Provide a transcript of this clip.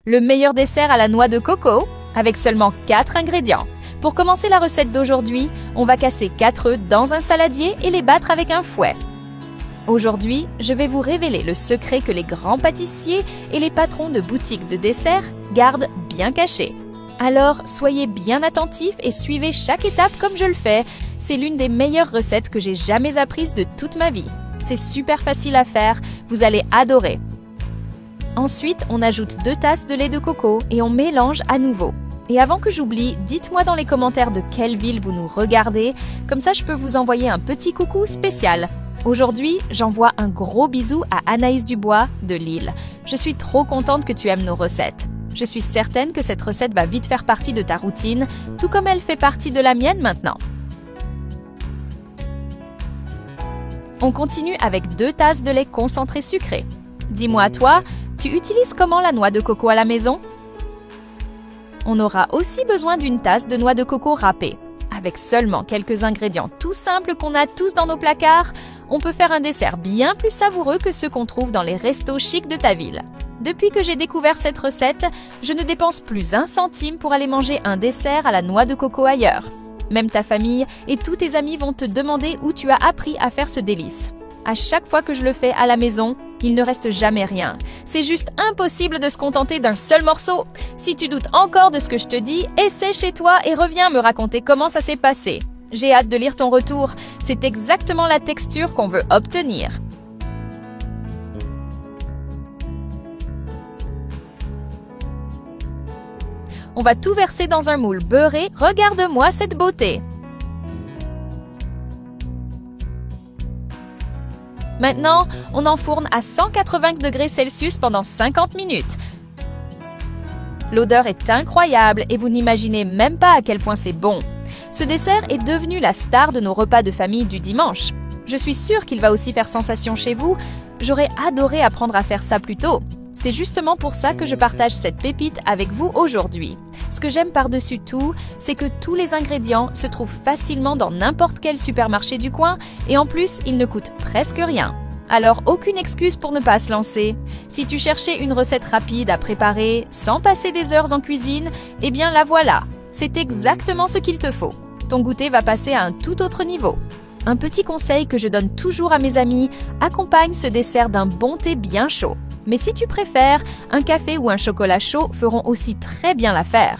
Le meilleur dessert à la noix de coco avec seulement 4 ingrédients. Pour commencer la recette d'aujourd'hui, on va casser 4 œufs dans un saladier et les battre avec un fouet. Aujourd'hui, je vais vous révéler le secret que les grands pâtissiers et les patrons de boutiques de desserts gardent bien caché. Alors, soyez bien attentifs et suivez chaque étape comme je le fais. C'est l'une des meilleures recettes que j'ai jamais apprises de toute ma vie. C'est super facile à faire, vous allez adorer. Ensuite, on ajoute 2 tasses de lait de coco et on mélange à nouveau. Et avant que j'oublie, dites-moi dans les commentaires de quelle ville vous nous regardez, comme ça je peux vous envoyer un petit coucou spécial. Aujourd'hui, j'envoie un gros bisou à Anaïs Dubois de Lille. Je suis trop contente que tu aimes nos recettes. Je suis certaine que cette recette va vite faire partie de ta routine, tout comme elle fait partie de la mienne maintenant. On continue avec 2 tasses de lait concentré sucré. Dis-moi toi, tu utilises comment la noix de coco à la maison? On aura aussi besoin d'une tasse de noix de coco râpée. Avec seulement quelques ingrédients tout simples qu'on a tous dans nos placards, on peut faire un dessert bien plus savoureux que ceux qu'on trouve dans les restos chics de ta ville. Depuis que j'ai découvert cette recette, je ne dépense plus 1 centime pour aller manger un dessert à la noix de coco ailleurs. Même ta famille et tous tes amis vont te demander où tu as appris à faire ce délice. À chaque fois que je le fais à la maison, il ne reste jamais rien. C'est juste impossible de se contenter d'un seul morceau. Si tu doutes encore de ce que je te dis, essaie chez toi et reviens me raconter comment ça s'est passé. J'ai hâte de lire ton retour. C'est exactement la texture qu'on veut obtenir. On va tout verser dans un moule beurré. Regarde-moi cette beauté! Maintenant, on enfourne à 180 degrés Celsius pendant 50 minutes. L'odeur est incroyable et vous n'imaginez même pas à quel point c'est bon. Ce dessert est devenu la star de nos repas de famille du dimanche. Je suis sûre qu'il va aussi faire sensation chez vous. J'aurais adoré apprendre à faire ça plus tôt. C'est justement pour ça que je partage cette pépite avec vous aujourd'hui. Ce que j'aime par-dessus tout, c'est que tous les ingrédients se trouvent facilement dans n'importe quel supermarché du coin et en plus, ils ne coûtent presque rien. Alors, aucune excuse pour ne pas se lancer. Si tu cherchais une recette rapide à préparer sans passer des heures en cuisine, eh bien la voilà. C'est exactement ce qu'il te faut. Ton goûter va passer à un tout autre niveau. Un petit conseil que je donne toujours à mes amis, accompagne ce dessert d'un bon thé bien chaud. Mais si tu préfères, un café ou un chocolat chaud feront aussi très bien l'affaire.